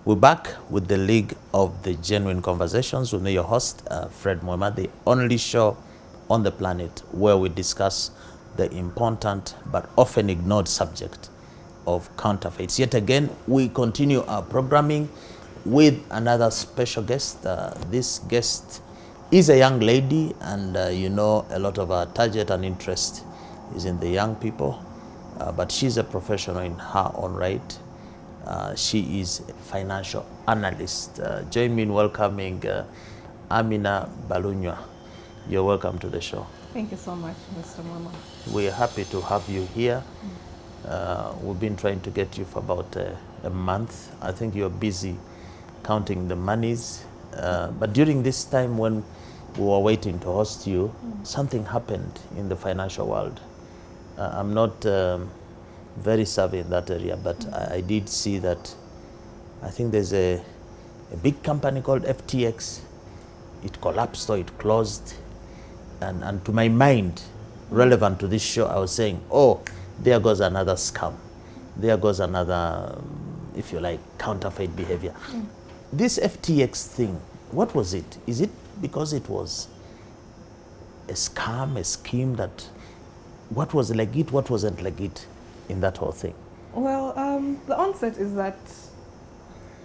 We're back with the League of the Genuine Conversations with me, your host, Fred Moema, the only show on the planet where we discuss the important but often ignored subject of counterfeits. Yet again, we continue our programming with another special guest. This guest is a young lady, and a lot of our target and interest is in the young people, but she's a professional in her own right. She is a financial analyst. Join me in welcoming Amina Balunywa. You're welcome to the show. Thank you so much, Mr. Mama. We're happy to have you here. We've been trying to get you for about a month. I think you're busy counting the monies. But during this time when we were waiting to host you, something happened in the financial world. I'm not very savvy in that area, but I did see that I think there's a big company called FTX. It collapsed or it closed. And to my mind, relevant to this show, I was saying, oh, there goes another scam. There goes another, if you like, counterfeit behavior. This FTX thing, what was it? Is it because it was a scam, a scheme that, what was legit, what wasn't legit in that whole thing? Well, the onset is that,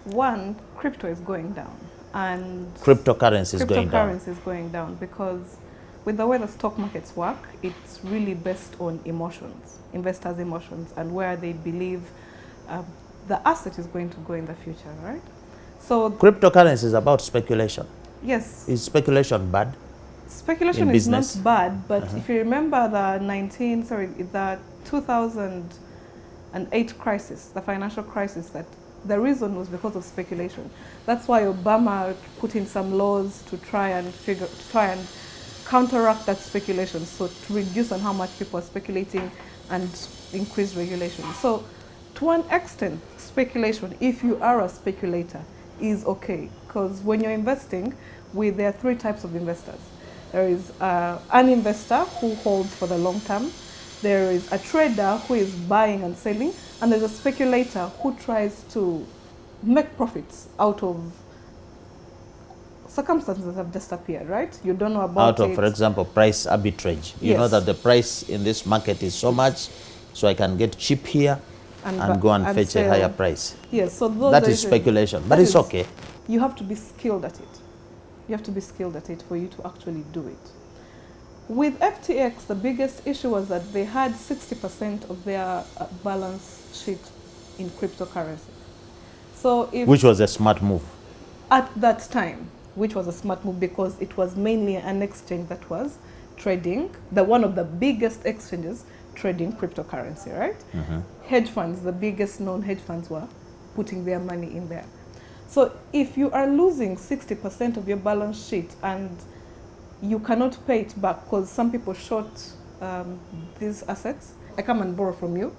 one, crypto is going down. And Cryptocurrency is going down. Cryptocurrency is going down because with the way the stock markets work, it's really based on emotions, investors' emotions, and where they believe the asset is going to go in the future, right? So Cryptocurrency is about speculation. yes. Is speculation bad? Speculation is not bad, but if you remember the 2008 crisis, the financial crisis, that the reason was because of speculation. That's why Obama put in some laws to try and counteract that speculation, so to reduce on how much people are speculating and increase regulation. So to an extent, speculation, if you are a speculator, is okay, because when you're investing, there are three types of investors. There is an investor who holds for the long term. There is a trader who is buying and selling. And there's a speculator who tries to make profits out of circumstances that have just appeared, right? You don't know about for example, price arbitrage. You know that the price in this market is so much, so I can get cheap here and go and fetch a higher price. Yes, so that is speculation, but it's okay. You have to be skilled at it. You have to be skilled at it for you to actually do it. With FTX, the biggest issue was that they had 60% of their balance sheet in cryptocurrency. So which was a smart move. At that time, which was a smart move because it was mainly an exchange that was trading, one of the biggest exchanges trading cryptocurrency, right? Hedge funds, the biggest known hedge funds were putting their money in there. So if you are losing 60% of your balance sheet and you cannot pay it back because some people short these assets, I come and borrow from you,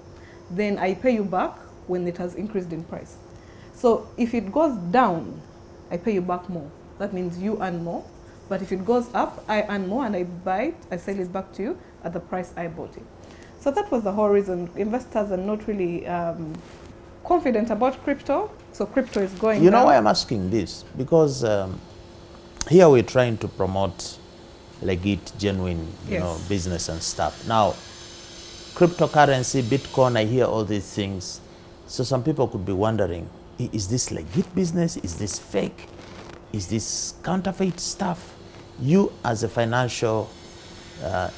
then I pay you back when it has increased in price. So if it goes down, I pay you back more. That means you earn more. But if it goes up, I earn more and I buy it, I sell it back to you at the price I bought it. So that was the whole reason. Investors are not really confident about crypto. So crypto is going down. You know why I'm asking this? Because here we're trying to promote legit, genuine, business and stuff. Now, cryptocurrency, Bitcoin, I hear all these things. So some people could be wondering, is this legit business? Is this fake? Is this counterfeit stuff? You as a financial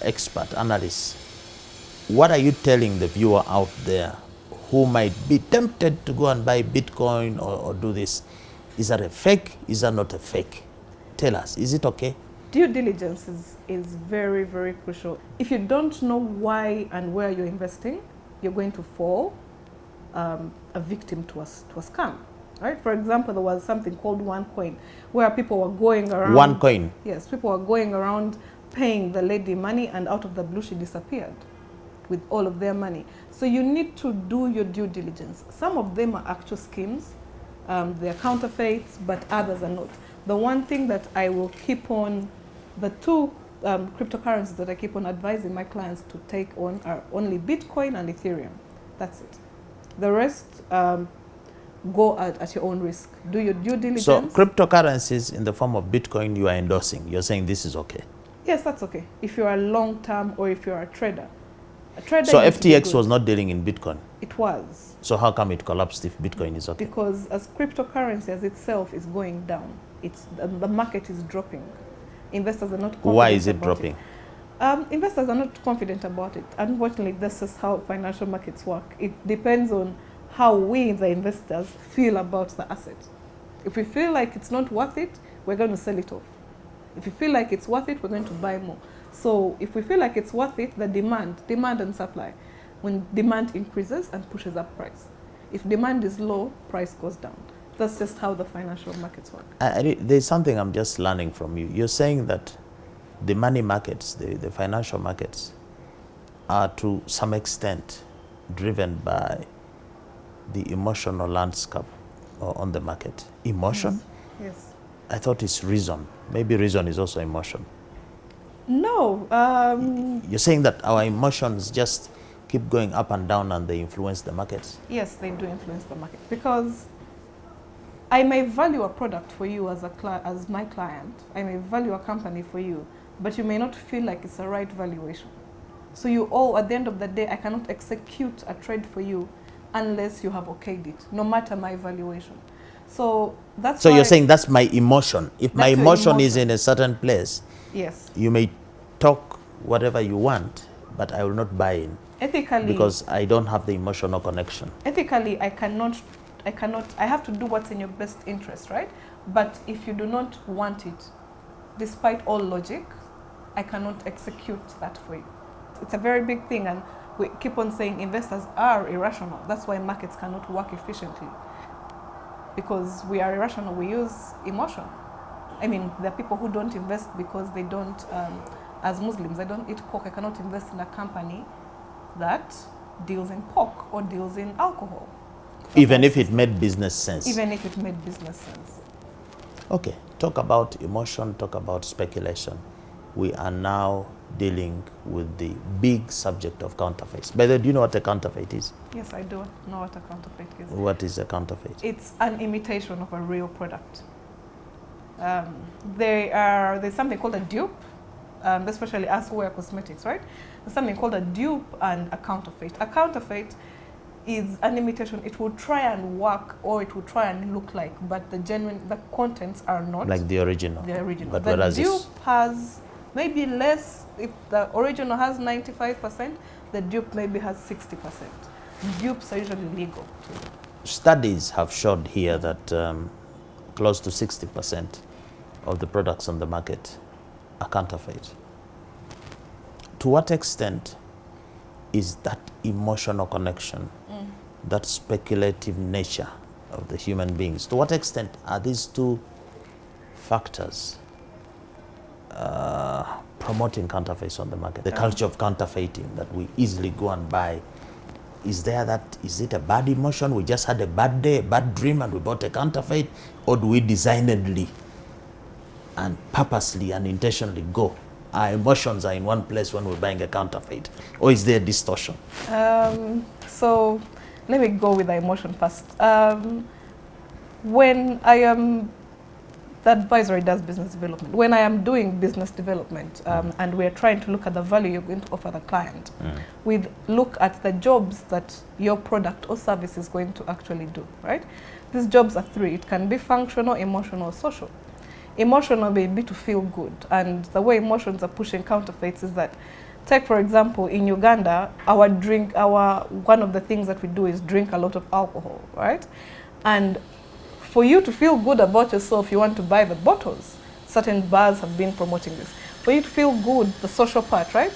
expert, analyst, what are you telling the viewer out there who might be tempted to go and buy Bitcoin or do this? Is that a fake? Is that not a fake? Tell us, is it okay? Due diligence is very, very crucial. If you don't know why and where you're investing, you're going to fall a victim to a scam. Right? For example, there was something called OneCoin, where people were going around. OneCoin? Yes, people were going around paying the lady money, and out of the blue she disappeared with all of their money. So you need to do your due diligence. Some of them are actual schemes. They're counterfeits, but others are not. The one thing that I will keep on, the two cryptocurrencies that I keep on advising my clients to take on are only Bitcoin and Ethereum. That's it. The rest, go at your own risk. Do your due diligence. So cryptocurrencies in the form of Bitcoin you are endorsing. You're saying this is okay. Yes, that's okay. If you are long term or if you are a trader. A trader. So FTX was not dealing in Bitcoin. It was. So how come it collapsed if Bitcoin is okay? Because as cryptocurrency as itself is going down, the market is dropping. Investors are not confident. Why is it dropping? Investors are not confident about it. Unfortunately, this is how financial markets work. It depends on how we, the investors, feel about the asset. If we feel like it's not worth it, we're going to sell it off. If we feel like it's worth it, we're going to buy more. So if we feel like it's worth it, the demand and supply. When demand increases and pushes up price. If demand is low, price goes down. That's just how the financial markets work. There's something I'm just learning from you. You're saying that the money markets, the financial markets, are to some extent driven by the emotional landscape on the market. Emotion? Yes. I thought it's reason. Maybe reason is also emotion. No. You're saying that our emotions just keep going up and down and they influence the markets? Yes, they do influence the market. Because I may value a product for you as my client. I may value a company for you, but you may not feel like it's the right valuation. So at the end of the day, I cannot execute a trade for you unless you have okayed it, no matter my valuation. So that's So you're saying that's my emotion. If my emotion is in a certain place, yes, you may talk whatever you want, but I will not buy in. Ethically, because I don't have the emotional connection. Ethically, I have to do what's in your best interest, right? But if you do not want it, despite all logic, I cannot execute that for you. It's a very big thing, and we keep on saying investors are irrational. That's why markets cannot work efficiently. Because we are irrational, we use emotion. I mean, there are people who don't invest because they don't, as Muslims, I don't eat pork. I cannot invest in a company that deals in pork or deals in alcohol. Even if it made business sense. Even if it made business sense. Okay, talk about emotion, talk about speculation. We are now dealing with the big subject of counterfeits. By the way, do you know what a counterfeit is? Yes, I do know what a counterfeit is. What is a counterfeit? It's an imitation of a real product. There's something called a dupe, especially us who wear cosmetics, right? There's something called a dupe and a counterfeit. A counterfeit is an imitation. It will try and work, or it will try and look like, but the contents are not like the original. The original. But the dupe has maybe less. If the original has 95%, the dupe maybe has 60%. Dupes are usually legal. Studies have showed here that close to 60% of the products on the market are counterfeit. To what extent is that emotional connection, that speculative nature of the human beings, to what extent are these two factors promoting counterfeits on the market? The culture of counterfeiting, that we easily go and buy. Is it a bad emotion? We just had a bad day, a bad dream, and we bought a counterfeit? Or do we designedly and purposely and intentionally go? Our emotions are in one place when we're buying a counterfeit. Or is there distortion? So let me go with the emotion first. When I am, the advisory does business development. When I am doing business development and we're trying to look at the value you're going to offer the client, we look at the jobs that your product or service is going to actually do, right? These jobs are three. It can be functional, emotional, or social. Emotional may be to feel good, and the way emotions are pushing counterfeits is that, take for example, in Uganda, one of the things that we do is drink a lot of alcohol, right? And for you to feel good about yourself, you want to buy the bottles. Certain bars have been promoting this. For you to feel good, the social part, right?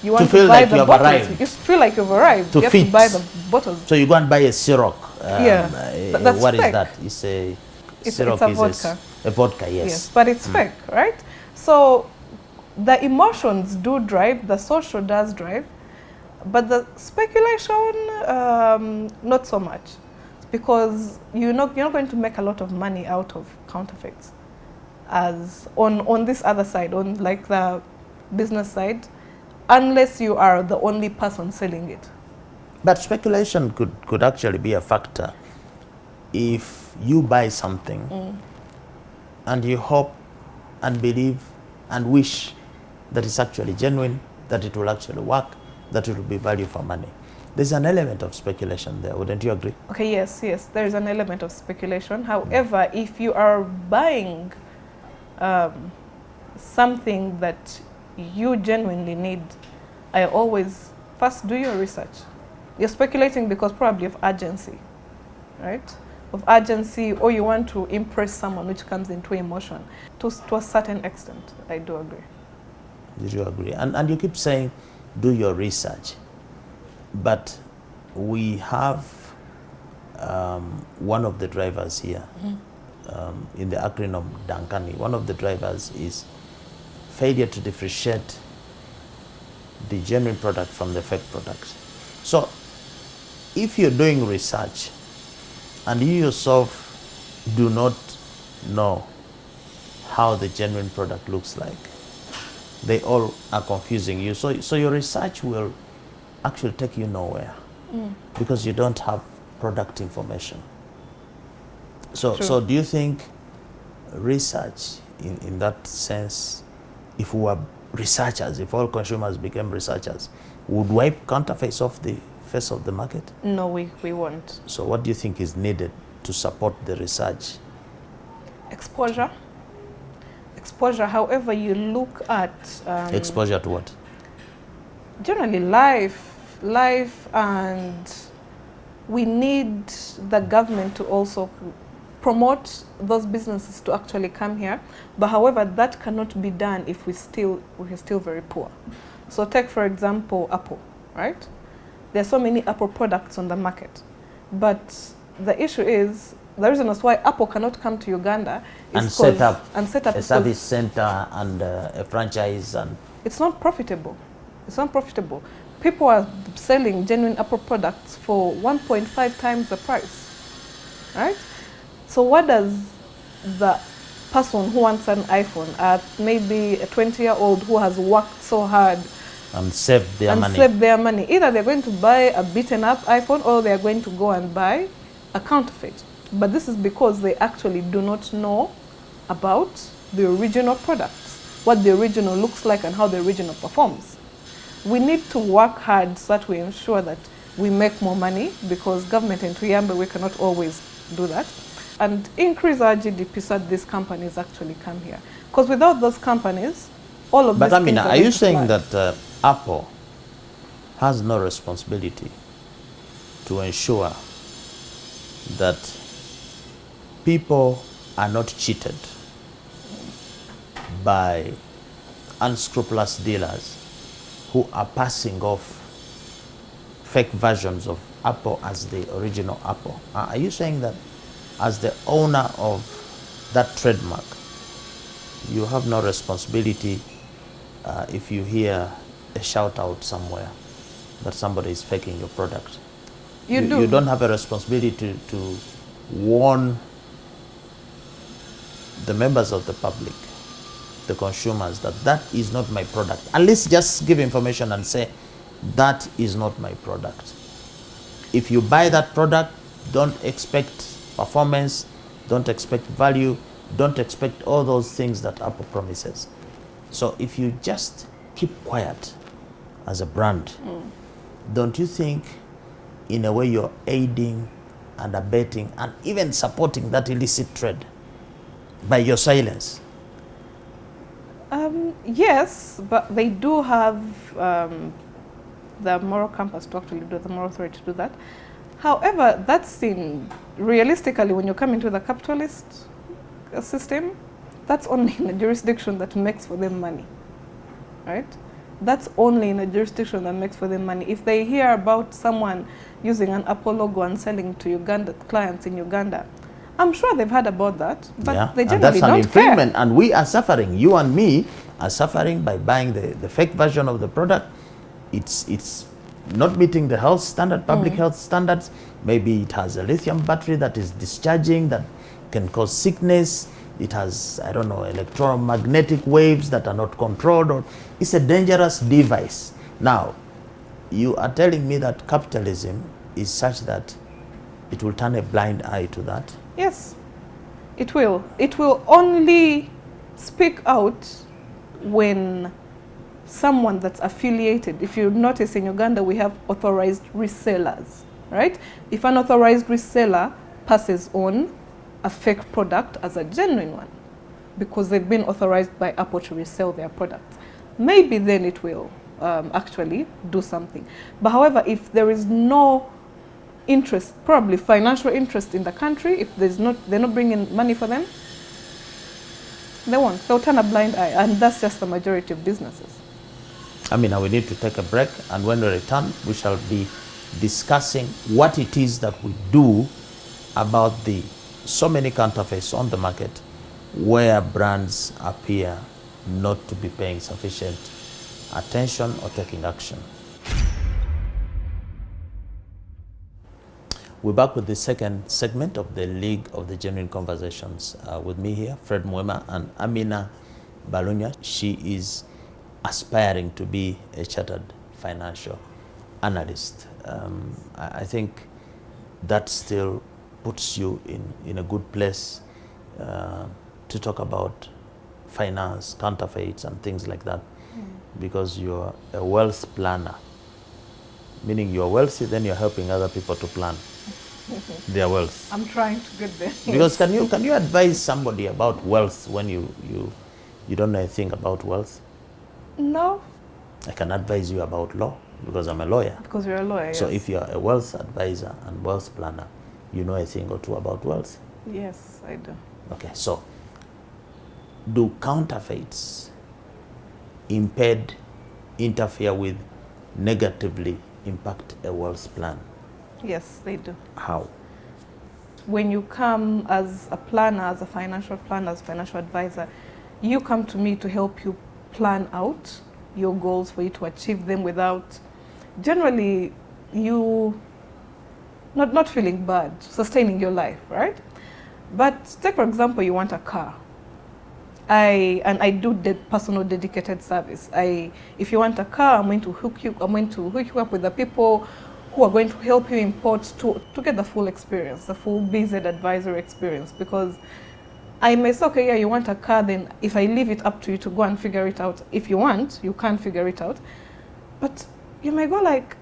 You want to buy the bottles. You feel like you've arrived. You have to buy the bottles. So you go and buy a Ciroc. But that's what fake. Is that? It's a vodka. A vodka, yes. Yes, but it's fake, right? So the emotions do drive, the social does drive, but the speculation, not so much. Because you're not going to make a lot of money out of counterfeits. As on this other side, on like the business side, unless you are the only person selling it. But speculation could actually be a factor if you buy something and you hope and believe and wish that it's actually genuine, that it will actually work, that it will be value for money. There's an element of speculation there, wouldn't you agree? Okay, yes, there is an element of speculation. However, if you are buying something that you genuinely need, I always first do your research. You're speculating because probably of urgency, right? Of urgency, or you want to impress someone, which comes into emotion. To a certain extent, I do agree. Did you agree? And you keep saying, do your research. But we have one of the drivers here, in the acronym DANKANI, one of the drivers is failure to differentiate the genuine product from the fake product. So if you're doing research and you yourself do not know how the genuine product looks like, they all are confusing you. So your research will actually take you nowhere because you don't have product information. So do you think research in that sense, if we were researchers, if all consumers became researchers, would wipe counterfeits off the face of the market? No, we won't. So what do you think is needed to support the research? Exposure. However you look at exposure to what? Generally life, and we need the government to also promote those businesses to actually come here. But however, that cannot be done if we're still very poor. So take for example Apple, right? There are so many Apple products on the market, but the issue is, the reason is why Apple cannot come to Uganda is and set up a service center and a franchise, and it's not profitable. It's not profitable. People are selling genuine Apple products for 1.5 times the price, right? So what does the person who wants an iPhone, maybe a 20-year-old who has worked so hard and saved their money, either they're going to buy a beaten up iPhone or they're going to go and buy a counterfeit. But this is because they actually do not know about the original products, what the original looks like and how the original performs. We need to work hard so that we ensure that we make more money, because government in Tuyambe, we cannot always do that, and increase our GDP so that these companies actually come here. Because without those companies, all of these things Amina, are you saying that Apple has no responsibility to ensure that people are not cheated by unscrupulous dealers who are passing off fake versions of Apple as the original Apple? Are you saying that as the owner of that trademark, you have no responsibility if you hear a shout out somewhere that somebody is faking your product? You don't have a responsibility to warn the members of the public, the consumers, that that is not my product. At least just give information and say, that is not my product. If you buy that product, don't expect performance, don't expect value, don't expect all those things that Apple promises. So if you just keep quiet as a brand, don't you think in a way you're aiding and abetting and even supporting that illicit trade by your silence? Yes, but they do have the moral compass to actually do, the moral authority to do that. However, that's realistically, when you come into the capitalist system, that's only in a jurisdiction that makes for them money, right? That's only in a jurisdiction that makes for them money. If they hear about someone using an Apple logo and selling to Uganda clients in Uganda, I'm sure they've heard about that, but they generally don't care. And that's an infringement, and we are suffering. You and me are suffering by buying the fake version of the product. It's not meeting the health standard, public health standards. Maybe it has a lithium battery that is discharging, that can cause sickness. It has, I don't know, electromagnetic waves that are not controlled, or it's a dangerous device. Now, you are telling me that capitalism is such that it will turn a blind eye to that? Yes, it will. It will only speak out when someone that's affiliated. If you notice, in Uganda we have authorized resellers, right? If an authorized reseller passes on a fake product as a genuine one because they've been authorized by Apple to resell their products, maybe then it will actually do something. But however, if there is no interest, probably financial interest in the country, if they're not bringing money for them, they won't. They'll turn a blind eye, and that's just the majority of businesses. Amina, we need to take a break, and when we return, we shall be discussing what it is that we do about the so many counterfeits on the market where brands appear not to be paying sufficient attention or taking action. We're back with the second segment of the League of the Genuine Conversations. With me here, Fred Mwema and Amina Balunya. She is aspiring to be a chartered financial analyst. I think that still puts you in a good place to talk about finance, counterfeits, and things like that, because you're a wealth planner, meaning you're wealthy, then you're helping other people to plan their wealth. I'm trying to get there. Because can you advise somebody about wealth when you don't know anything about wealth? No. I can advise you about law because I'm a lawyer. Because you're a lawyer. So yes. if you're a wealth advisor and wealth planner, you know a thing or two about wealth. Yes, I do. Okay, so do counterfeits interfere with, negatively impact a wealth plan? Yes, they do. How? When you come as a planner, as a financial planner, as a financial advisor, you come to me to help you plan out your goals for you to achieve them without, generally, you not feeling bad, sustaining your life, right? But take, for example, you want a car. I do personal dedicated service. If you want a car, I'm going to hook you up with the people who are going to help you import to get the full experience, the full BZ advisory experience. Because I may say, okay, yeah, you want a car, then if I leave it up to you to go and figure it out, if you want, you can figure it out. But you may go like,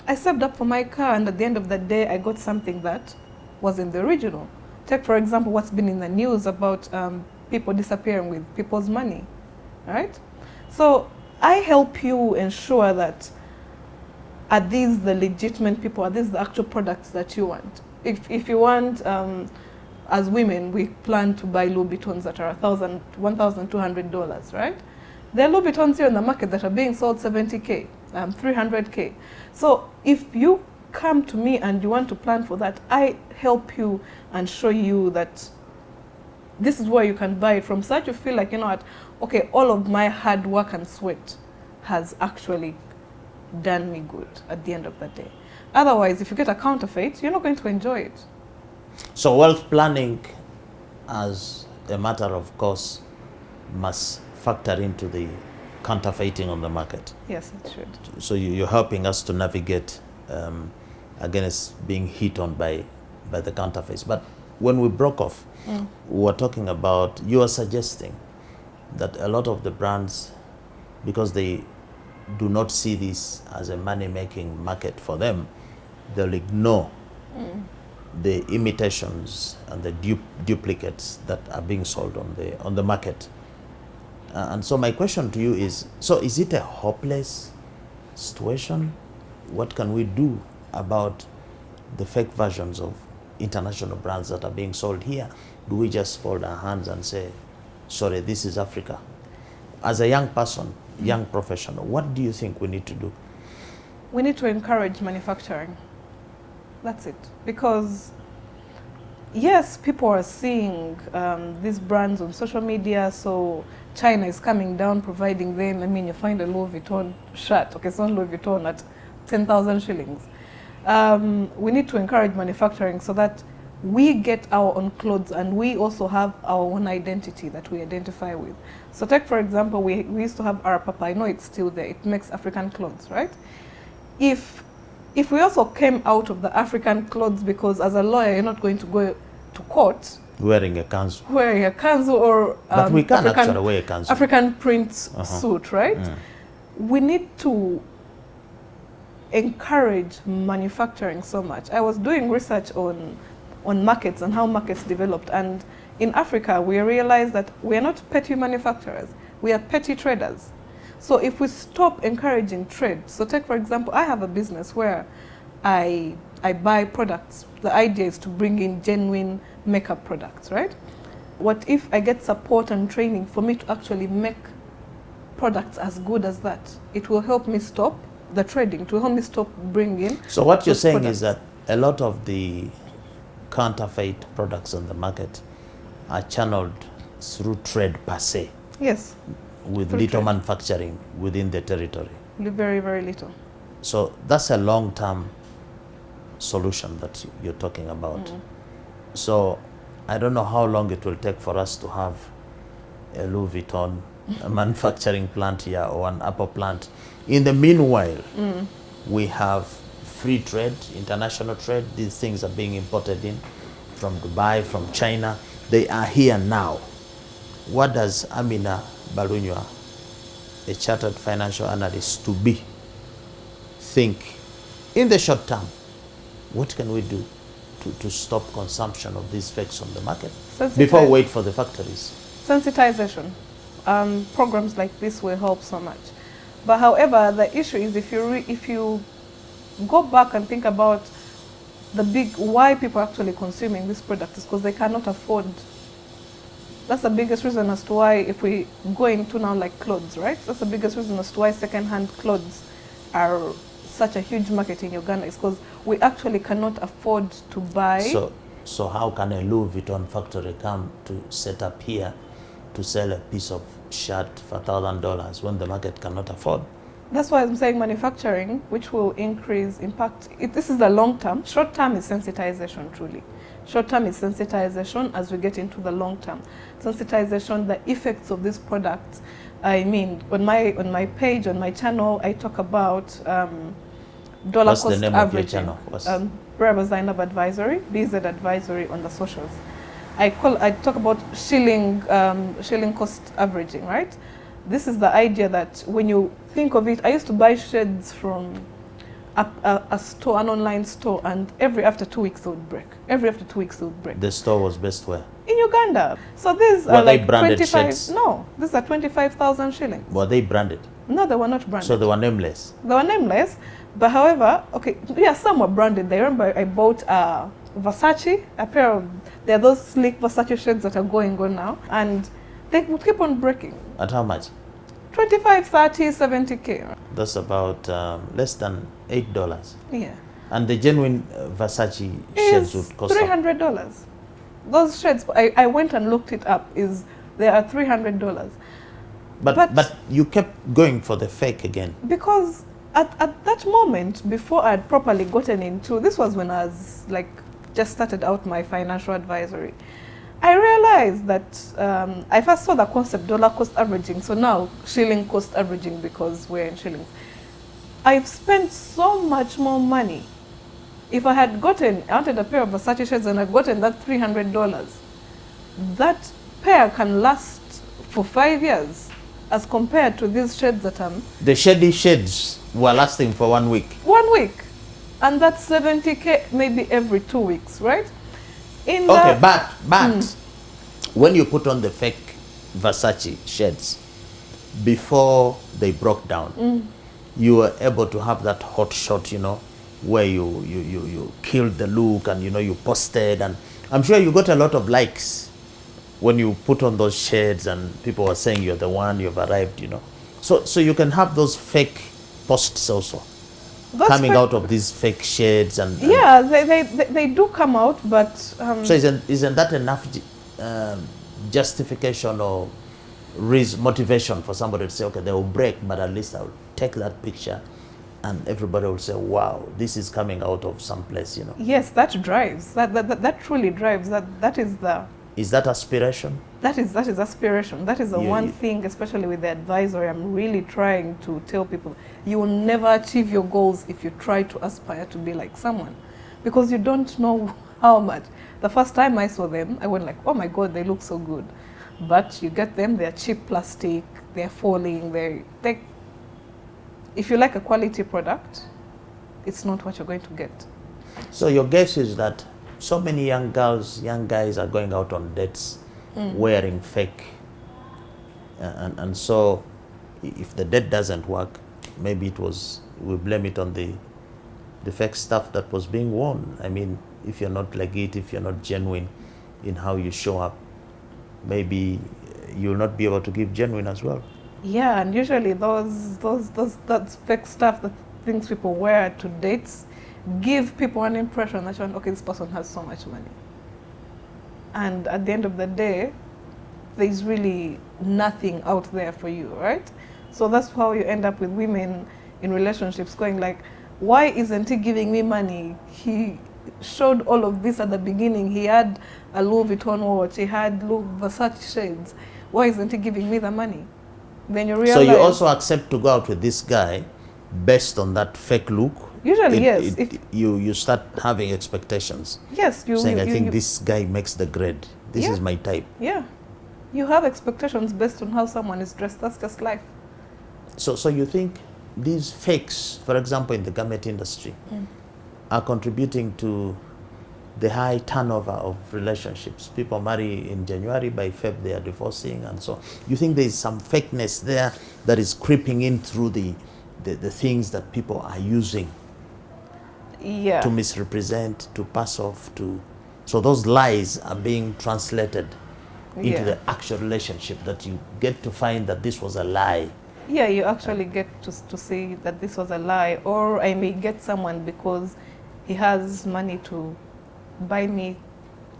I saved up for my car, and at the end of the day, I got something that wasn't the original. Take, for example, what's been in the news about people disappearing with people's money, right? So I help you ensure that are these the legitimate people, are these the actual products that you want? If you want, as women, we plan to buy Louis Vuittons that are $1,200, right? There are Louis Vuittons here in the market that are being sold $70K, $300K. So if you come to me and you want to plan for that, I help you and show you that this is where you can buy it from, so that you feel like, you know what, okay, all of my hard work and sweat has actually done me good at the end of the day. Otherwise, if you get a counterfeit, you're not going to enjoy it. So wealth planning, as a matter of course, must factor into the counterfeiting on the market. Yes, it should. So you're helping us to navigate against being hit on by the counterfeits. But when we broke off, we were talking about, you are suggesting that a lot of the brands, because they do not see this as a money-making market for them, they'll ignore the imitations and the duplicates that are being sold on the market. And so my question to you is, so is it a hopeless situation? What can we do about the fake versions of international brands that are being sold here? Do we just fold our hands and say, sorry, this is Africa? As a young person, young professional, what do you think we need to do? We need to encourage manufacturing. That's it. Because yes, people are seeing these brands on social media, so China is coming down, providing them. I mean, you find a Louis Vuitton shirt, okay, it's not Louis Vuitton, at 10,000 shillings. We need to encourage manufacturing so that we get our own clothes, and we also have our own identity that we identify with. So take, for example, we used to have our Papa. I know it's still there. It makes African clothes, right? If if we also came out of the African clothes, because as a lawyer, you're not going to go to court Wearing a kanzu. wearing a kanzu or But we can African, actually wear a kanzu. African print suit, right? We need to encourage manufacturing so much. I was doing research on markets and how markets developed, and in Africa we realized that we are not petty manufacturers, we are petty traders. So if we stop encouraging trade, so take for example, I have a business where I buy products. The idea is to bring in genuine makeup products, right? What if I get support and training for me to actually make products as good as that? It will help me stop the trading, to help me stop bringing. So what you're saying products. is that a lot of the counterfeit products on the market are channeled through trade per se, Yes, with through little trade. manufacturing within the territory. Very, very little. So that's a long-term solution that you're talking about. So I don't know how long it will take for us to have a Louis Vuitton a manufacturing plant here or an Apple plant. In the meanwhile, we have free trade, international trade. These things are being imported in from Dubai, from China. They are here now. What does Amina Balunywa, a chartered financial analyst to be, think in the short term? What can we do to stop consumption of these fakes on the market before we wait for the factories? Sensitization. Programs like this will help so much. But however, the issue is if you go back and think about why people are actually consuming this product, is because they cannot afford. That's the biggest reason as to why, if we go into now like clothes, right? That's the biggest reason as to why second-hand clothes are such a huge market in Uganda, is because we actually cannot afford to buy. So how can a Louis Vuitton factory come to set up here to sell a piece of shirt for $1,000 when the market cannot afford? That's why I'm saying manufacturing, which will increase impact. This is the long term. Short term is sensitization, truly. Short term is sensitization as we get into the long term. Sensitization, the effects of these products. I mean, on my page, on my channel, I talk about dollar What's cost the name averaging. of your channel? Bravo Zainab Advisory, BZ Advisory on the socials. I talk about shilling cost averaging, right? This is the idea that when you think of it, I used to buy shades from a store, an online store, and after 2 weeks they would break. Every after 2 weeks they would break. The store was based where? In Uganda. So these Were are they like branded 25. shades? No, these are 25,000 shillings. Were they branded? No, they were not branded. So they were nameless? They were nameless, but however, okay, yeah, some were branded. I remember I bought Versace, a pair of, there are those sleek Versace shades that are going on now, and they would keep on breaking. At how much? 25, 30, 70K. That's about less than $8. Yeah. And the genuine Versace shades would cost $300. Those shades, I went and looked it up, they are $300. But you kept going for the fake again. Because at that moment, before I had properly gotten into, this was when I was like just started out my financial advisory, I realized that I first saw the concept dollar cost averaging, so now shilling cost averaging because we're in shillings. I've spent so much more money. If I wanted a pair of Versace shades and I'd gotten that $300, that pair can last for 5 years as compared to these shades that The shady shades were lasting for 1 week. 1 week. And that's 70K maybe every 2 weeks, right? Okay, but when you put on the fake Versace shades before they broke down, you were able to have that hot shot, where you killed the look and you posted, and I'm sure you got a lot of likes when you put on those shades and people were saying you're the one, you've arrived, So you can have those fake posts also. Coming out of these fake shades and yeah, they do come out, but so isn't that enough justification or motivation for somebody to say, okay, they will break, but at least I'll take that picture and everybody will say, wow, this is coming out of some place, Yes, that drives. That truly drives. That is the Is that aspiration? That is aspiration. That is the Yeah, one thing, especially with the advisory, I'm really trying to tell people. You will never achieve your goals if you try to aspire to be like someone, because you don't know how much. The first time I saw them, I went like, oh my God, they look so good. But you get them, they're cheap plastic, they're falling, if you like a quality product, it's not what you're going to get. So your guess is that so many young girls, young guys are going out on dates wearing fake. And so if the date doesn't work, maybe we blame it on the fake stuff that was being worn. I mean, if you're not legit, if you're not genuine in how you show up, maybe you'll not be able to give genuine as well. Yeah, and usually that's fake stuff, the things people wear to dates, give people an impression that, okay, this person has so much money. And at the end of the day, there's really nothing out there for you, right? So that's how you end up with women in relationships going like, why isn't he giving me money? He showed all of this at the beginning. He had a Louis Vuitton watch, he had Versace shades. Why isn't he giving me the money? Then you realize. So you also accept to go out with this guy based on that fake look? Usually, yes. You start having expectations. Yes. Saying, I think this guy makes the grade. This is my type. Yeah. You have expectations based on how someone is dressed. That's just life. So you think these fakes, for example, in the garment industry, are contributing to the high turnover of relationships? People marry in January, by Feb they are divorcing, and so you think there is some fakeness there that is creeping in through the things that people are using to misrepresent, to pass off, so those lies are being translated into the actual relationship, that you get to find that this was a lie. Yeah, you actually get to see that this was a lie, or I may get someone because he has money to buy me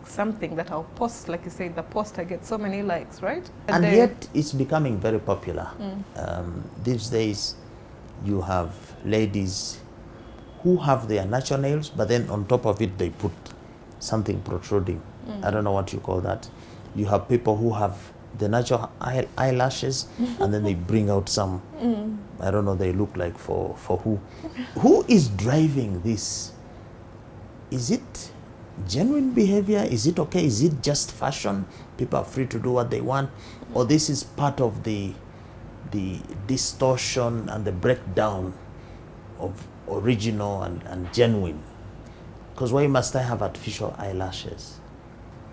something that I'll post. Like you say, the post, I get so many likes, right? And yet it's becoming very popular. These days you have ladies who have their natural nails, but then on top of it they put something protruding. I don't know what you call that. You have people who have the natural eyelashes and then they bring out some, I don't know, they look like for who. Who is driving this? Is it genuine behavior? Is it okay? Is it just fashion? People are free to do what they want? Or this is part of the distortion and the breakdown of original and genuine? Because why must I have artificial eyelashes?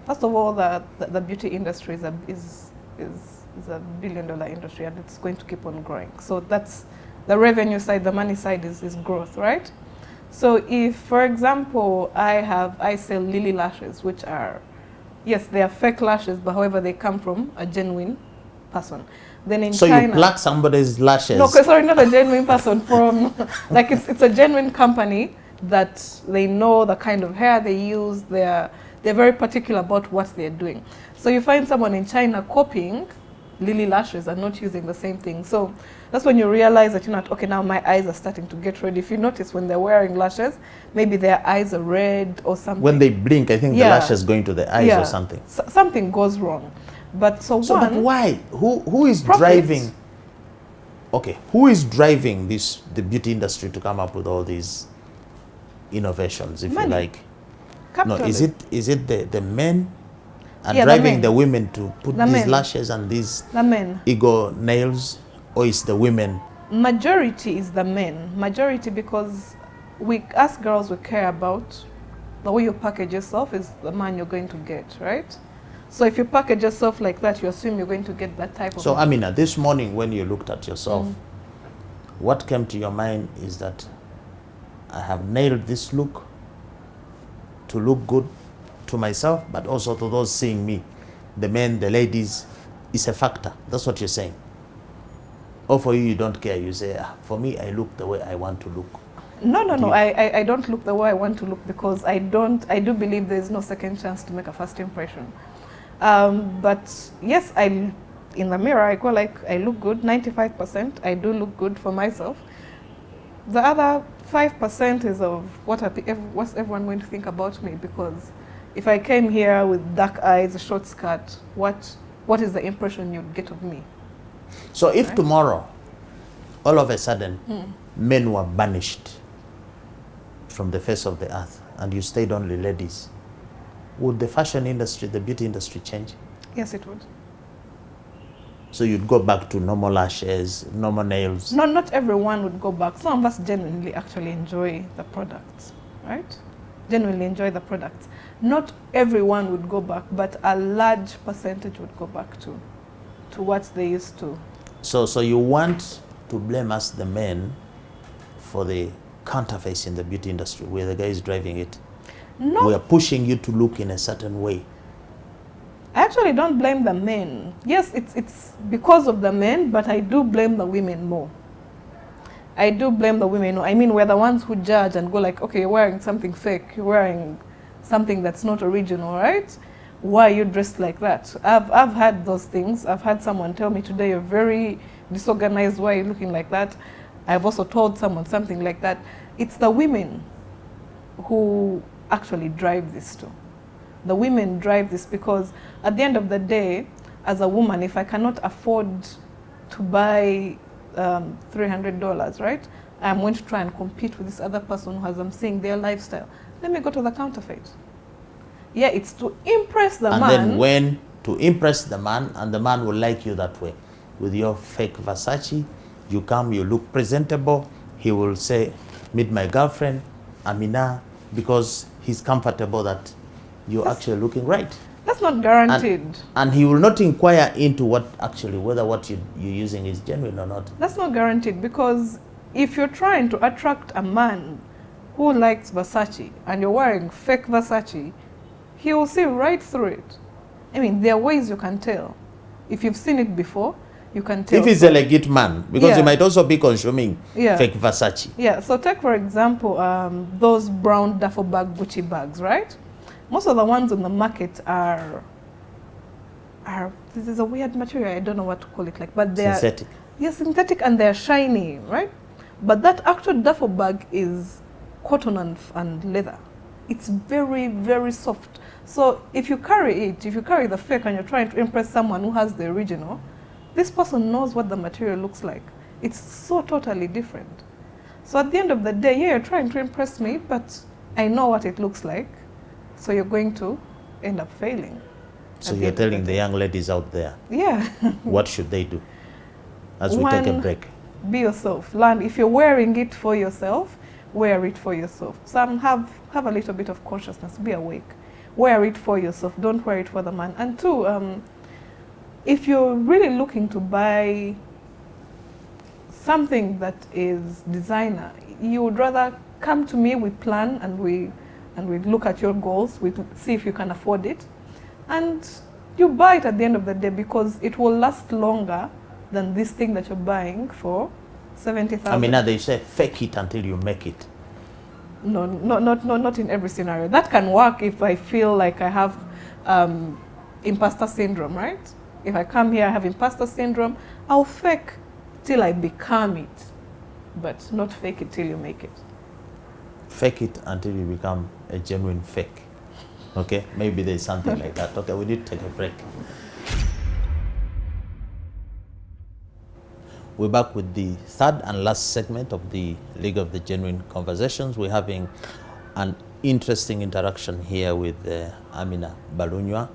First of all, the beauty industry is a $1 billion industry, and it's going to keep on growing. So that's the revenue side. The money side is growth, right? So if, for example, I sell Lily lashes, which are, yes, they are fake lashes, but however they come from a genuine person. Then in so China, you pluck somebody's lashes? No, sorry, not a genuine person. From like it's a genuine company that they know the kind of hair they use. They're very particular about what they're doing. So you find someone in China copying Lily lashes and not using the same thing. So that's when you realize that you're not, okay, now my eyes are starting to get red. If you notice when they're wearing lashes, maybe their eyes are red or something. When they blink, I think the lashes going to the eyes or something. Something goes wrong. But but why? Who is driving? Okay, who is driving the beauty industry to come up with all these innovations, if you like? No, is it the men are driving the women to put these lashes and these ego nails, or is the women? Majority is the men. Majority, because us girls, we care about the way you package yourself is the man you're going to get, right? So if you package yourself like that, you assume you're going to get that type of. So Amina, this morning when you looked at yourself, what came to your mind is that I have nailed this look to look good to myself, but also to those seeing me, the men, the ladies. Is a factor. That's what you're saying. Or for you don't care. You say, for me, I look the way I want to look. No. I don't look the way I want to look, because I do believe there is no second chance to make a first impression. But yes, in the mirror, I go like, I look good. 95%, I do look good for myself. The other 5% is of what's everyone going to think about me, because If I came here with dark eyes, a short skirt, what is the impression you'd get of me? So if tomorrow, all of a sudden, men were banished from the face of the earth and you stayed only ladies, would the fashion industry, the beauty industry change? Yes, it would. So you'd go back to normal lashes, normal nails? No, not everyone would go back. Some of us genuinely actually enjoy the products, right? Genuinely enjoy the products. Not everyone would go back, but a large percentage would go back to what they used to. So you want to blame us, the men, for the counterfeits in the beauty industry, where the guy is driving it? No. We are pushing you to look in a certain way. I actually don't blame the men. Yes, it's because of the men, but I do blame the women more. I do blame the women. I mean, we're the ones who judge and go like, okay, you're wearing something fake, you're wearing something that's not original, right? Why are you dressed like that? I've had those things. I've had someone tell me today, you're very disorganized, why are you looking like that? I've also told someone something like that. It's the women who actually drive this too. The women drive this because at the end of the day, as a woman, if I cannot afford to buy $300, right? I'm going to try and compete with this other person who has, I'm seeing their lifestyle. Let me go to the counterfeit. Yeah, it's to impress the man. And then when to impress the man, and the man will like you that way. With your fake Versace, you come, you look presentable, he will say, meet my girlfriend, Amina, because he's comfortable that you're actually looking right. That's not guaranteed. And he will not inquire into what actually, whether what you're using is genuine or not. That's not guaranteed, because if you're trying to attract a man who likes Versace and you're wearing fake Versace, he will see right through it. I mean, there are ways you can tell. If you've seen it before, you can tell. If he's a legit man, because he might also be consuming fake Versace. Yeah, so take for example, those brown duffel bag Gucci bags, right? Most of the ones on the market are this is a weird material, I don't know what to call it, like, but they're synthetic. Yeah, synthetic, and they're shiny, right? But that actual duffel bag is cotton and leather. It's very, very soft. So if you carry the fake and you're trying to impress someone who has the original, this person knows what the material looks like. It's so totally different. So at the end of the day, yeah, you're trying to impress me, but I know what it looks like. So you're going to end up failing. So you're telling the young ladies out there, yeah, what should they do as we take a break? Be yourself. Learn. If you're wearing it for yourself, wear it for yourself. Some have a little bit of consciousness. Be awake. Wear it for yourself. Don't wear it for the man. And two, if you're really looking to buy something that is designer, you would rather come to me, we plan, and we look at your goals, we see if you can afford it, and you buy it at the end of the day, because it will last longer than this thing that you're buying for 70,000. I mean, now they say fake it until you make it. No, not in every scenario. That can work if I feel like I have imposter syndrome, right? If I come here, I have imposter syndrome, I'll fake till I become it, but not fake it till you make it. Fake it until you become a genuine fake. Okay, maybe there's something like that. Okay, we need to take a break. We're back with the third and last segment of the League of the Genuine Conversations. We're having an interesting interaction here with Amina Balunywa.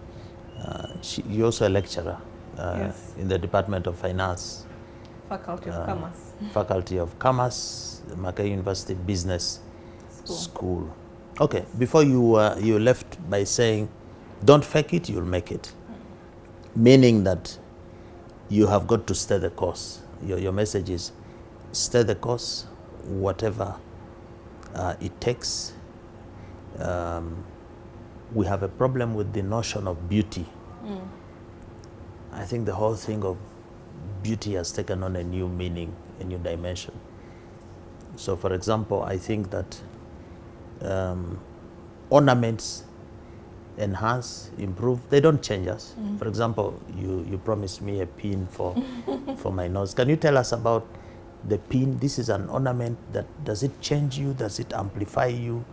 You're also a lecturer yes. in the Department of Finance. Faculty of Commerce. Faculty of Commerce, Mackay University Business School. Okay, before you left by saying, don't fake it, you'll make it. Meaning that you have got to stay the course. Your message is, stay the course, whatever it takes. We have a problem with the notion of beauty. I think the whole thing of beauty has taken on a new meaning, a new dimension. So for example, I think that ornaments enhance, improve, they don't change us. For example, you promised me a pin for my nose. Can you tell us about the pin? This is an ornament that, does it change you? Does it amplify you?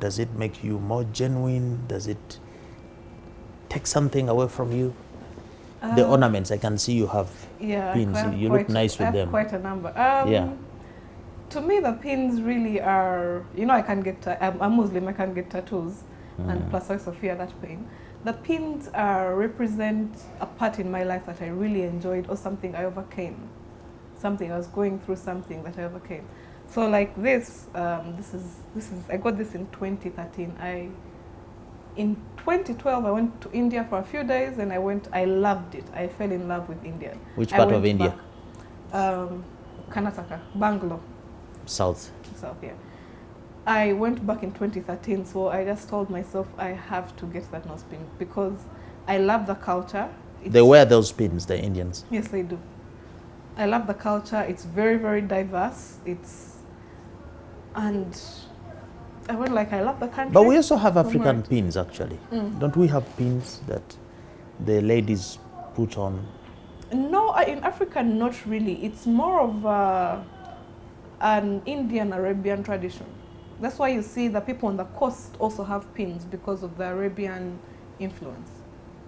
Does it make you more genuine? Does it take something away from you? The ornaments, I can see you have pins. You look nice with them. Quite a number. Yeah. To me, the pins really are, you know, I can get, I'm a Muslim, I can get tattoos, and plus I also fear that pain. The pins represent a part in my life that I really enjoyed, or something I overcame. Something I was going through, something that I overcame. So like this, this is I got this in 2013. In 2012, I went to India for a few days, and I loved it. I fell in love with India. Which part of India? Karnataka, Bangalore. South, yeah. I went back in 2013, so I just told myself I have to get that nose pin because I love the culture. They wear those pins, the Indians? Yes, they do. I love the culture. It's very, very diverse. And I went like, I love the country. But we also have African pins, actually. Don't we have pins that the ladies put on? No, in Africa, not really. It's more of an Indian Arabian tradition. That's why you see the people on the coast also have pins because of the Arabian influence.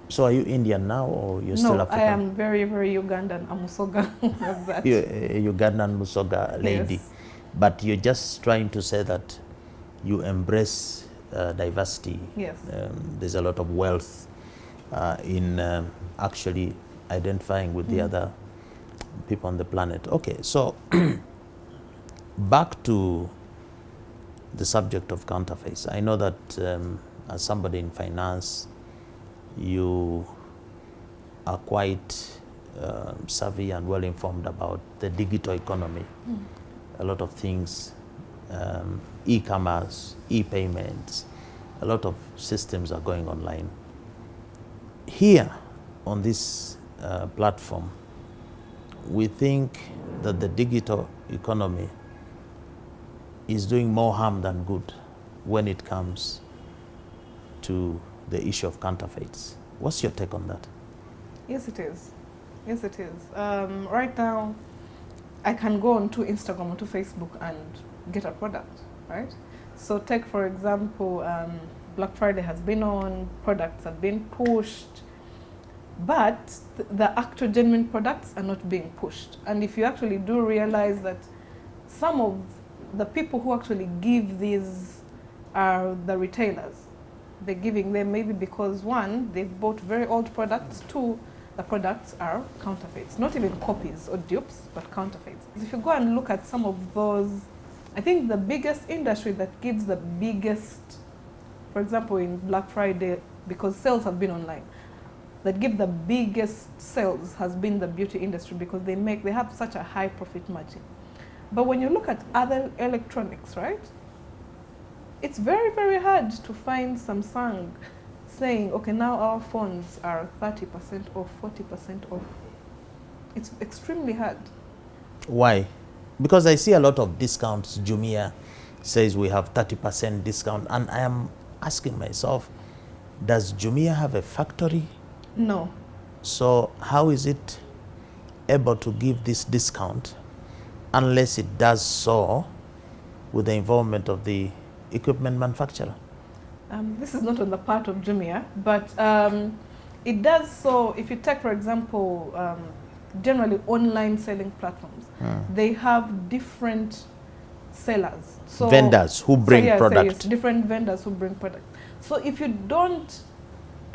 So are you Indian now, or you're still African? No, I am very, very Ugandan. I'm Musoga. You're a Ugandan Musoga lady. Yes. But you're just trying to say that you embrace diversity. Yes. There's a lot of wealth in actually identifying with the other people on the planet. Okay, so back to the subject of counterfeits. I know that as somebody in finance, you are quite savvy and well informed about the digital economy. A lot of things, e-commerce, e-payments, a lot of systems are going online. Here on this platform, we think that the digital economy is doing more harm than good when it comes to the issue of counterfeits. What's your take on that? Yes, it is. Yes, it is. Right now, I can go onto Instagram or to Facebook and get a product, right? So take, for example, Black Friday has been on, products have been pushed, but the actual genuine products are not being pushed. And if you actually do realize that some of the people who actually give these are the retailers. They're giving them maybe because, one, they've bought very old products, two, the products are counterfeits. Not even copies or dupes, but counterfeits. If you go and look at some of those, I think the biggest industry that gives the biggest, for example, in Black Friday, because sales have been online, that give the biggest sales has been the beauty industry because they have such a high profit margin. But when you look at other electronics, right, it's very, very hard to find Samsung saying, okay, now our phones are 30% off, 40% off. It's extremely hard. Why? Because I see a lot of discounts. Jumia says we have 30% discount. And I am asking myself, does Jumia have a factory? No. So how is it able to give this discount unless it does so with the involvement of the equipment manufacturer? This is not on the part of Jumia, but it does so. If you take, for example, generally online selling platforms, they have different sellers. So vendors who bring product. Yes, different vendors who bring product. So if you don't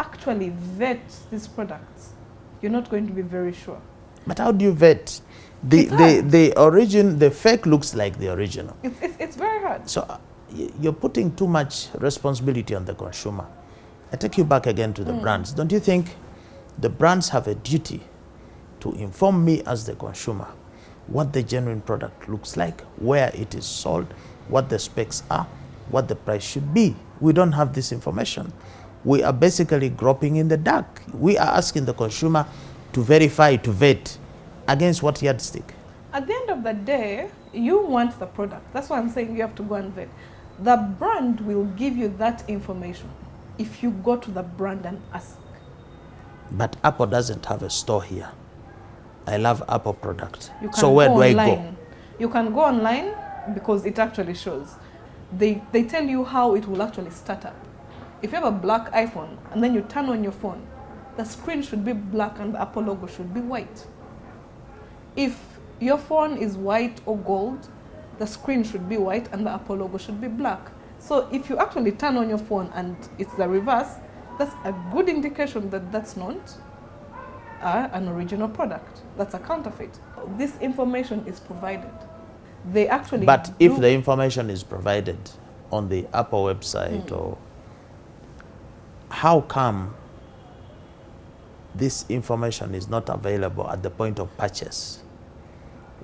actually vet these products, you're not going to be very sure. But how do you vet? The fake looks like the original. It's very hard. So you're putting too much responsibility on the consumer. I take you back again to the brands. Don't you think the brands have a duty to inform me as the consumer what the genuine product looks like, where it is sold, what the specs are, what the price should be? We don't have this information. We are basically groping in the dark. We are asking the consumer to verify, to vet against what yardstick? At the end of the day, you want the product. That's why I'm saying you have to go and vet. The brand will give you that information if you go to the brand and ask. But Apple doesn't have a store here. I love Apple product. So where do I go? You can go online because it actually shows. they tell you how it will actually start up. If you have a black iPhone and then you turn on your phone, the screen should be black and the Apple logo should be white. If your phone is white or gold, the screen should be white and the Apple logo should be black. So if you actually turn on your phone and it's the reverse, that's a good indication that that's not an original product. That's a counterfeit. This information is provided. They actually But if the information is provided on the Apple website, or how come this information is not available at the point of purchase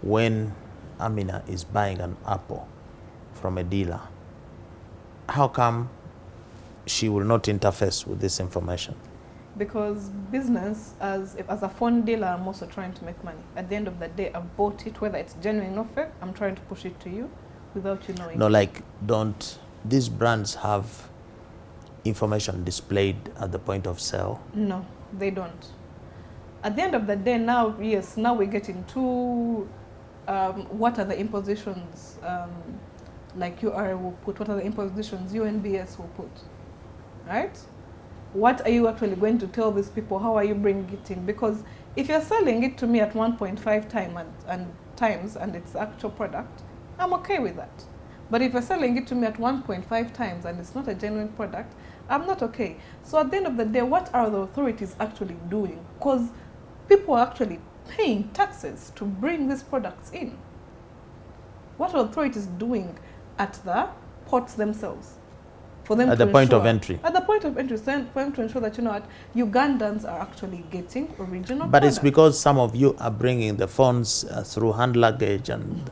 when Amina is buying an apple from a dealer? How come she will not interface with this information? Because business, as a phone dealer, I'm also trying to make money. At the end of the day, I've bought it, whether it's genuine or fake, I'm trying to push it to you without you knowing. No, like, don't these brands have information displayed at the point of sale? No, they don't. At the end of the day, now, yes, now we get into what are the impositions, like URA will put, what are the impositions UNBS will put, right? What are you actually going to tell these people? How are you bringing it in? Because if you're selling it to me at 1.5 times and it's actual product, I'm okay with that. But if you're selling it to me at 1.5 times and it's not a genuine product, I'm not okay. So at the end of the day, what are the authorities actually doing? Because people are actually paying taxes to bring these products in. What are authorities doing at the ports themselves? For them at the point of entry. At the point of entry, for them to ensure that, you know what, Ugandans are actually getting original But products. it's because some of you are bringing the phones through hand luggage and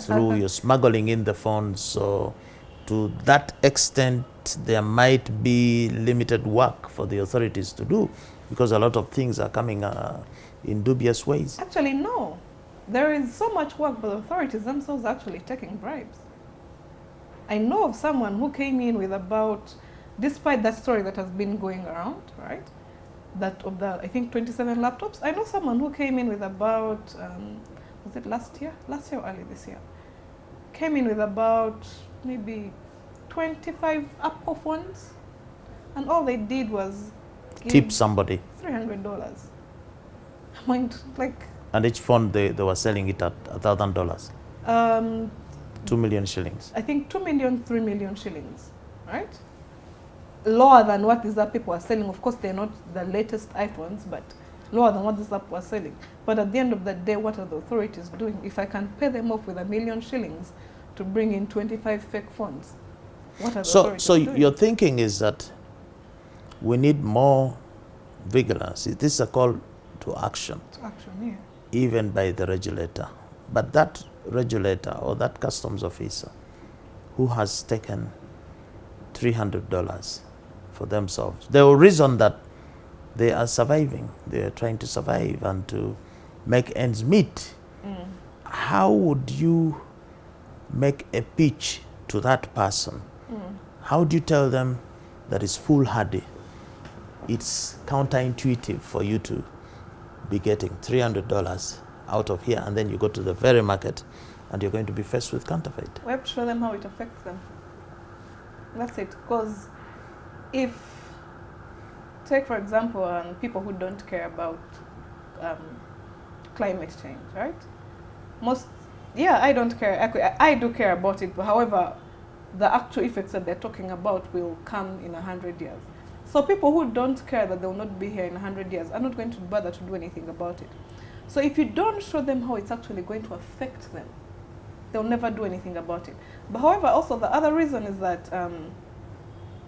through you're smuggling in the phones. So to that extent, there might be limited work for the authorities to do, because a lot of things are coming in dubious ways. Actually, no. There is so much work, but the authorities themselves are actually taking bribes. I know of someone who came in with about, despite that story that has been going around, right? That of the, I think, 27 laptops. I know someone who came in with about, was it last year? Last year or early this year? Came in with about maybe 25 Apple phones. And all they did was Tip somebody. $300. Mind, like... And each phone, they were selling it at $1,000. 2 million shillings. I think 2 million, 3 million shillings, right? Lower than what these other people are selling. Of course, they're not the latest iPhones, but lower than what these other people are selling. But at the end of the day, what are the authorities doing? If I can pay them off with 1 million shillings to bring in 25 fake phones, what are the authorities doing? So your thinking is that we need more vigilance. This is a call to action. To action, yeah. Even by the regulator. But that regulator or that customs officer who has taken $300 for themselves, the reason that they are surviving, they are trying to survive and to make ends meet. How would you make a pitch to that person? How do you tell them that it's foolhardy? It's counterintuitive for you to be getting $300 out of here, and then you go to the very market and you're going to be faced with counterfeit. We have to show them how it affects them. That's it. Because if, take for example, people who don't care about climate change, right? I don't care. I do care about it, but however, the actual effects that they're talking about will come in 100 years. So people who don't care that they will not be here in 100 years are not going to bother to do anything about it. So if you don't show them how it's actually going to affect them, they'll never do anything about it. But however, also the other reason is that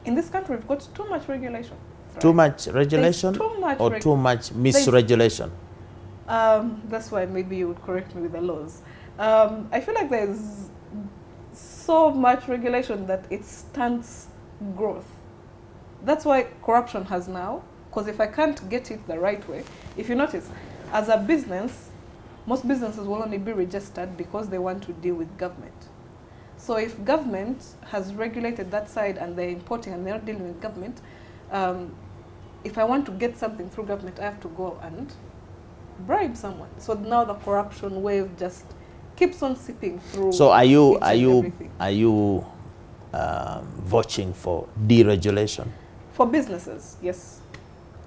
in this country we've got too much regulation. Right? Too much regulation or too much misregulation? That's why maybe you would correct me with the laws. I feel like there's so much regulation that it stunts growth. That's why corruption has now, because if I can't get it the right way, if you notice, as a business, most businesses will only be registered because they want to deal with government. So if government has regulated that side and they're importing and they're not dealing with government, if I want to get something through government, I have to go and bribe someone. So now the corruption wave just keeps on seeping through. So are you vouching for deregulation. For businesses, yes.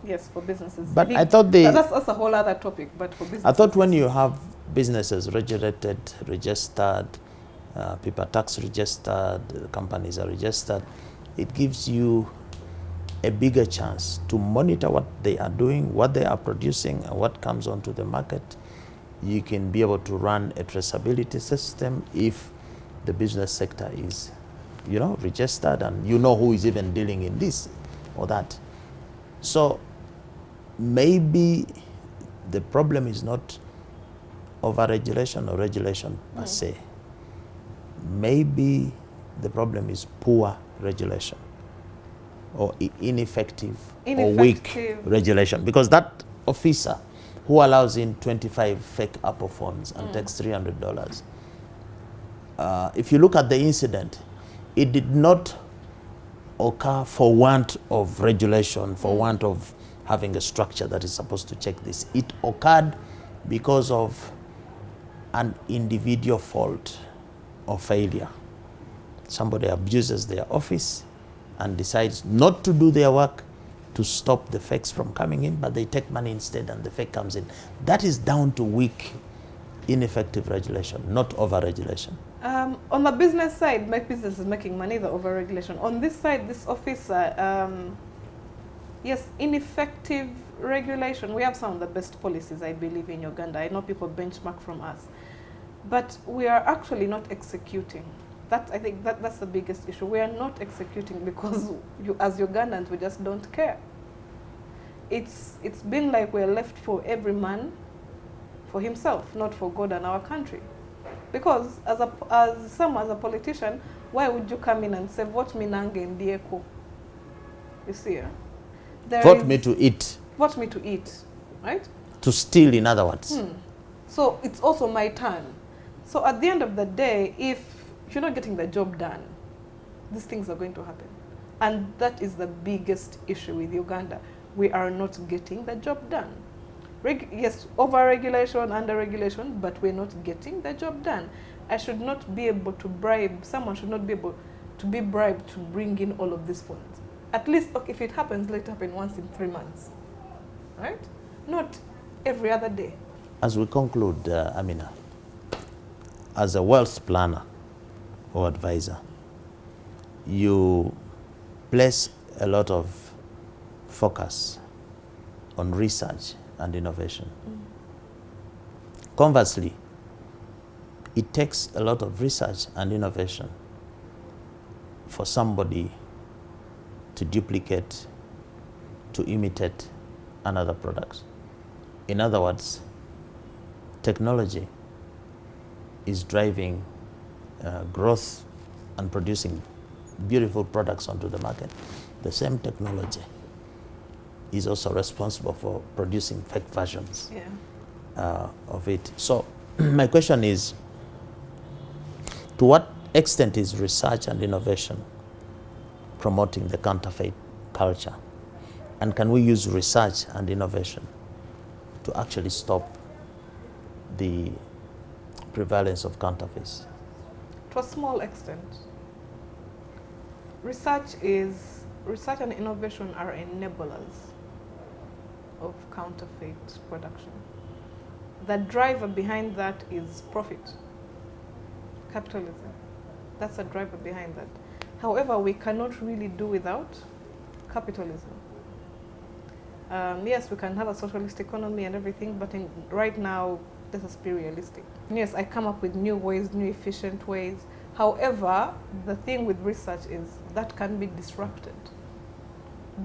Yes, for businesses. But I thought that's a whole other topic, but for businesses. I thought when you have businesses regulated, registered, people are tax registered, companies are registered, it gives you a bigger chance to monitor what they are doing, what they are producing, and what comes onto the market. You can be able to run a traceability system if the business sector is, registered, and who is even dealing in this or that. So maybe the problem is not over-regulation or regulation per se. Maybe the problem is poor regulation or ineffective or weak regulation, because that officer who allows in 25 fake Apple phones and takes $300, if you look at the incident, it did not occur for want of regulation, for want of having a structure that is supposed to check this. It occurred because of an individual fault or failure. Somebody abuses their office and decides not to do their work to stop the fakes from coming in, but they take money instead and the fake comes in. That is down to weak, ineffective regulation, not over-regulation. On the business side, my business is making money, the over-regulation. On this side, this officer, yes, ineffective regulation. We have some of the best policies, I believe, in Uganda. I know people benchmark from us. But we are actually not executing. I think that's the biggest issue. We are not executing because as Ugandans, we just don't care. It's been like we're left for every man for himself, not for God and our country. Because as a politician, why would you come in and say, vote me nange ndieko? You see, vote me to eat. Vote me to eat, right? To steal, in other words. So it's also my turn. So at the end of the day, if you're not getting the job done, these things are going to happen. And that is the biggest issue with Uganda. We are not getting the job done. Yes, over-regulation, under-regulation, but we're not getting the job done. I should not be able to bribe, someone should not be able to be bribed to bring in all of these funds. At least, okay, if it happens, let it happen once in 3 months, right? Not every other day. As we conclude, Amina, as a wealth planner or advisor, you place a lot of focus on research and innovation. Conversely, it takes a lot of research and innovation for somebody to duplicate, to imitate another product. In other words, technology is driving growth and producing beautiful products onto the market. The same technology is also responsible for producing fake versions of it. So my question is, to what extent is research and innovation promoting the counterfeit culture? And can we use research and innovation to actually stop the prevalence of counterfeits? To a small extent. Research and innovation are enablers of counterfeit production. The driver behind that is profit, capitalism. That's a driver behind that. However, we cannot really do without capitalism. Yes, we can have a socialist economy and everything, but right now, let us be realistic. Yes, I come up with new ways, new efficient ways. However, the thing with research is that can be disrupted.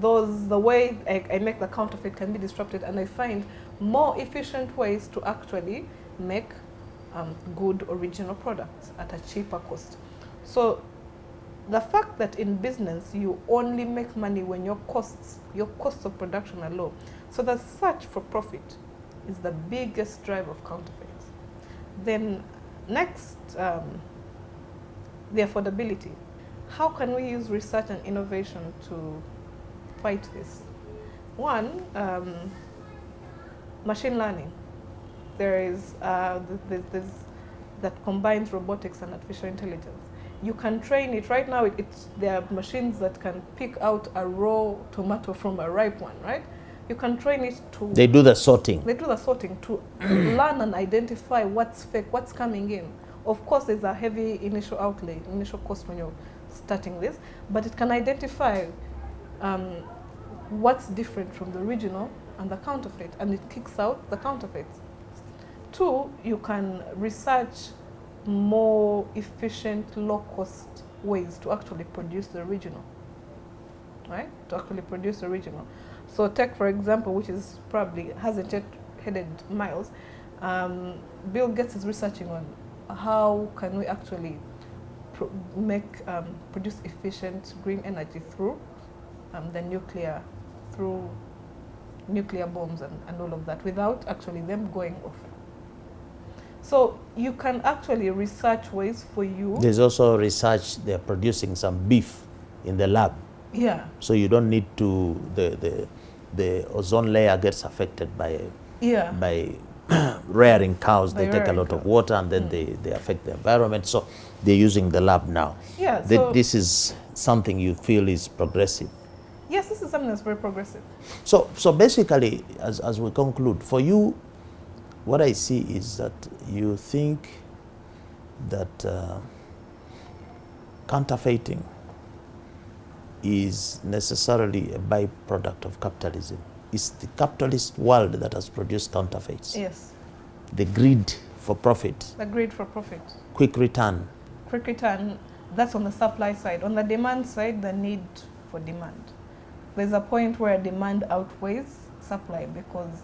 The way I make the counterfeit can be disrupted, and I find more efficient ways to actually make good original products at a cheaper cost. So the fact that in business you only make money when your costs of production are low. So the search for profit is the biggest driver of counterfeits. Then next, the affordability. How can we use research and innovation to fight this? One, machine learning. There is that combines robotics and artificial intelligence. you can train it. Right now, there are machines that can pick out a raw tomato from a ripe one, right? You can train it to... They do the sorting. They do the sorting to learn and identify what's fake, what's coming in. Of course, there's a heavy initial outlay, initial cost when you're starting this, but it can identify what's different from the original and the counterfeit, and it kicks out the counterfeits. 2, you can research more efficient, low-cost ways to actually produce the original, right? To actually produce the original. So tech, for example, which is probably hasn't yet headed miles, Bill Gates is researching on how can we actually produce efficient green energy through nuclear bombs and all of that without actually them going off. So you can actually research ways for you. There's also research, they're producing some beef in the lab. Yeah. So you don't need to, the ozone layer gets affected by rearing cows. They take a lot of water and then they affect the environment. So they're using the lab now. Yeah. This is something you feel is progressive. Yes, this is something that's very progressive. So basically, as we conclude, for you, what I see is that you think that counterfeiting is necessarily a byproduct of capitalism. It's the capitalist world that has produced counterfeits. Yes. The greed for profit. The greed for profit. Quick return. Quick return, that's on the supply side. On the demand side, the need for demand. There's a point where demand outweighs supply because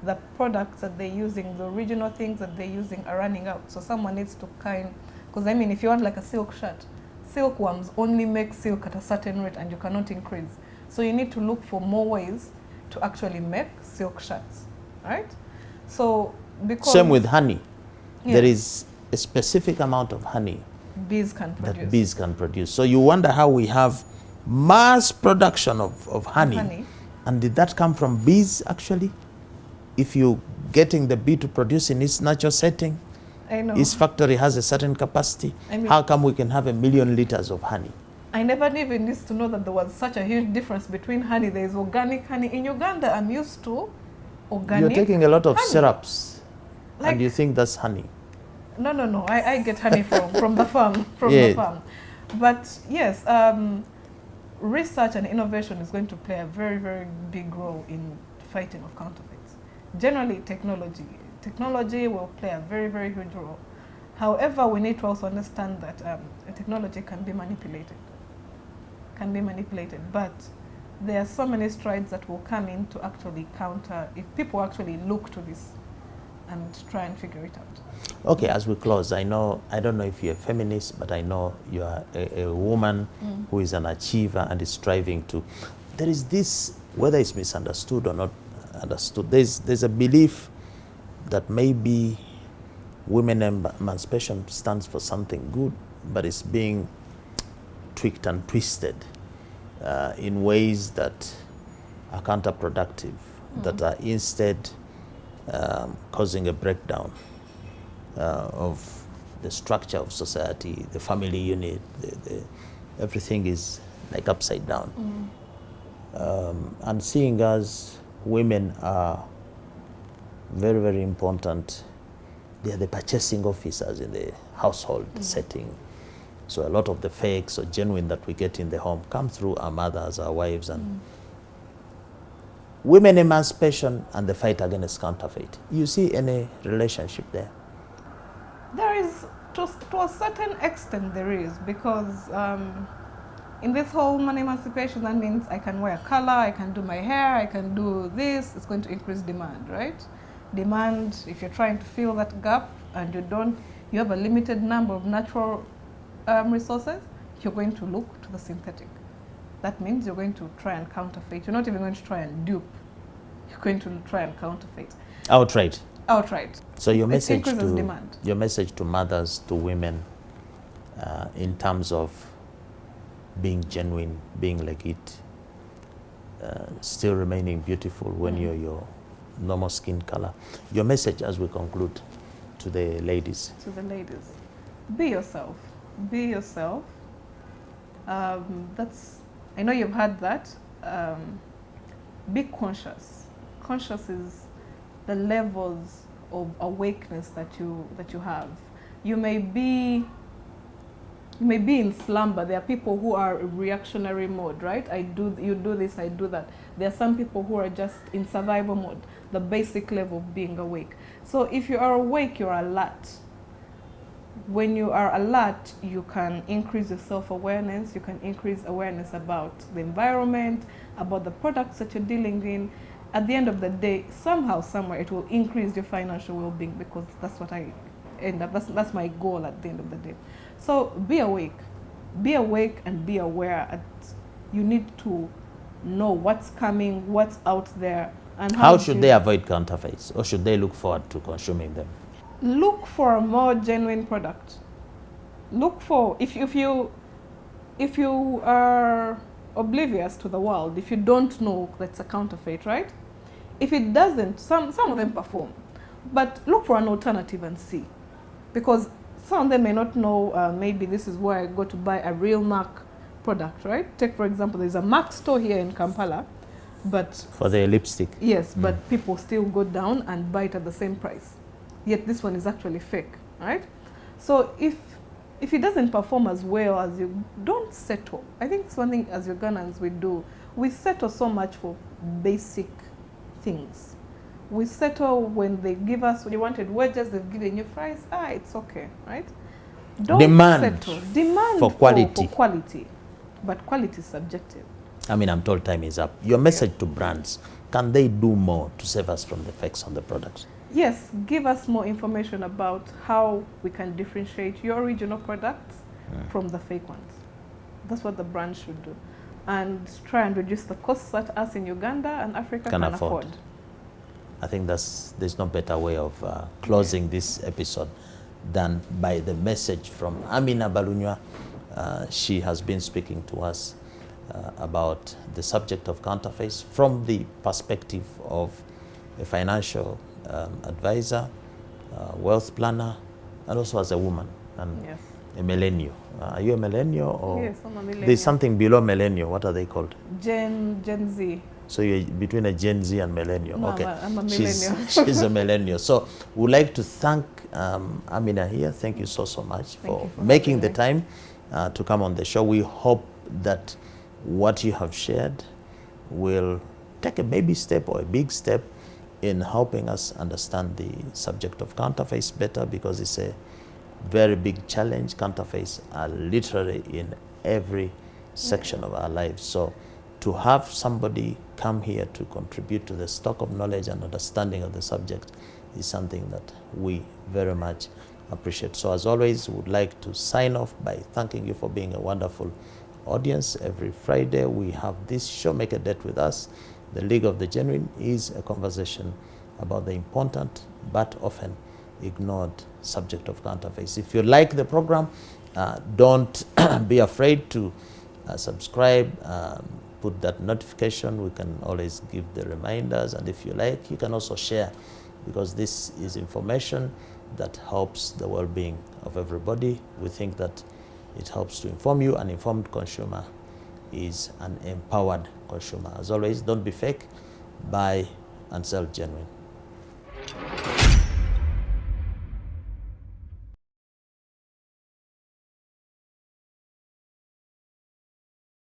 the products that they're using, the original things that they're using are running out. So someone needs to because I mean, if you want like a silk shirt, silkworms only make silk at a certain rate and you cannot increase. So you need to look for more ways to actually make silk shirts, right? So because... Same with honey. Yes. There is a specific amount of honey bees can produce. So you wonder how we have mass production of honey. And did that come from bees actually? If you're getting the bee to produce in its natural setting, I know. Its factory has a certain capacity. I mean, how come we can have 1 million liters of honey? I never even used to know that there was such a huge difference between honey. There is organic honey. In Uganda, I'm used to organic You're taking a lot of honey. Syrups, like, and you think that's honey. No. I get honey from the farm. The farm. But yes, research and innovation is going to play a very, very big role in fighting of counterfeits. Generally, technology will play a very, very huge role. However, we need to also understand that technology can be manipulated. But there are so many strides that will come in to actually counter if people actually look to this and try and figure it out. Okay, as we close, I don't know if you're a feminist, but I know you are a woman who is an achiever and is striving to. There is this, whether it's misunderstood or not understood, there's a belief that maybe women emancipation stands for something good, but it's being tweaked and twisted in ways that are counterproductive, that are instead causing a breakdown of the structure of society, the family unit, everything is like upside down. And seeing as women are very, very important, they are the purchasing officers in the household setting. So a lot of the fakes or genuine that we get in the home come through our mothers, our wives, and women emancipation and the fight against counterfeit. You see any relationship there? There is, to a certain extent there is, because in this whole woman emancipation, that means I can wear color, I can do my hair, I can do this, it's going to increase demand, right? Demand, if you're trying to fill that gap and you have a limited number of natural resources, you're going to look to the synthetic. That means you're going to try and counterfeit. You're not even going to try and dupe. You're going to try and counterfeit. Outright. So your message to mothers, to women, in terms of being genuine, being legit, still remaining beautiful when you're your normal skin color. Your message as we conclude to the ladies. Be yourself. Be yourself. That's, I know you've had that. Be conscious. Conscious is the levels of awakeness that you have. You may be in slumber. There are people who are reactionary mode, right? You do this, I do that. There are some people who are just in survival mode, the basic level of being awake. So if you are awake, you're alert. When you are alert, you can increase your self-awareness, you can increase awareness about the environment, about the products that you're dealing in. At the end of the day, somehow, somewhere, it will increase your financial well-being, because that's what I end up, that's my goal at the end of the day. So be awake and be aware. You need to know what's coming, what's out there, and how should they avoid counterfeits, or should they look forward to consuming them? Look for a more genuine product. Look for, if you are oblivious to the world, if you don't know that's a counterfeit, right? If it doesn't, some of them perform, but look for an alternative and see, because some of them may not know. Maybe this is where I go to buy a real MAC product, right? Take, for example, there's a MAC store here in Kampala, but for the lipstick. Yes, but people still go down and buy it at the same price. Yet this one is actually fake, right? So if it doesn't perform as well as you, don't settle. I think it's one thing as Ugandans we do. We settle so much for basic things. We settle when they give us, when you wanted wedges, they've given you fries. It's okay, right? Don't settle. Demand for quality. But quality is subjective. I mean, I'm told time is up. Your message to brands, can they do more to save us from the fakes on the products? Yes, give us more information about how we can differentiate your original products from the fake ones. That's what the brand should do. And try and reduce the costs that us in Uganda and Africa can afford. I think there's no better way of closing this episode than by the message from Amina Balunywa. She has been speaking to us about the subject of counterfeits from the perspective of a financial advisor, wealth planner, and also as a woman and yes. A millennial. Are you a millennial? Or yes, I'm a millennial. There's something below millennial. What are they called? Gen Z. So you're between a Gen Z and millennial. No, okay. I'm a millennial. She's a millennial. So we'd like to thank Amina here. Thank you so much for making the time to come on the show. We hope that what you have shared will take a baby step or a big step in helping us understand the subject of counterfeits better, because it's a very big challenge. Counterfeits are literally in every section of our lives. So to have somebody come here to contribute to the stock of knowledge and understanding of the subject is something that we very much appreciate. So as always, we would like to sign off by thanking you for being a wonderful audience. Every Friday we have this show, Make a Date with Us. The League of the Genuine is a conversation about the important but often ignored subject of counterfeits. If you like the program, don't be afraid to subscribe, put that notification. We can always give the reminders, and if you like, you can also share, because this is information that helps the well-being of everybody. We think that it helps to inform you. An informed consumer is an empowered consumer. As always, don't be fake, buy and sell genuine.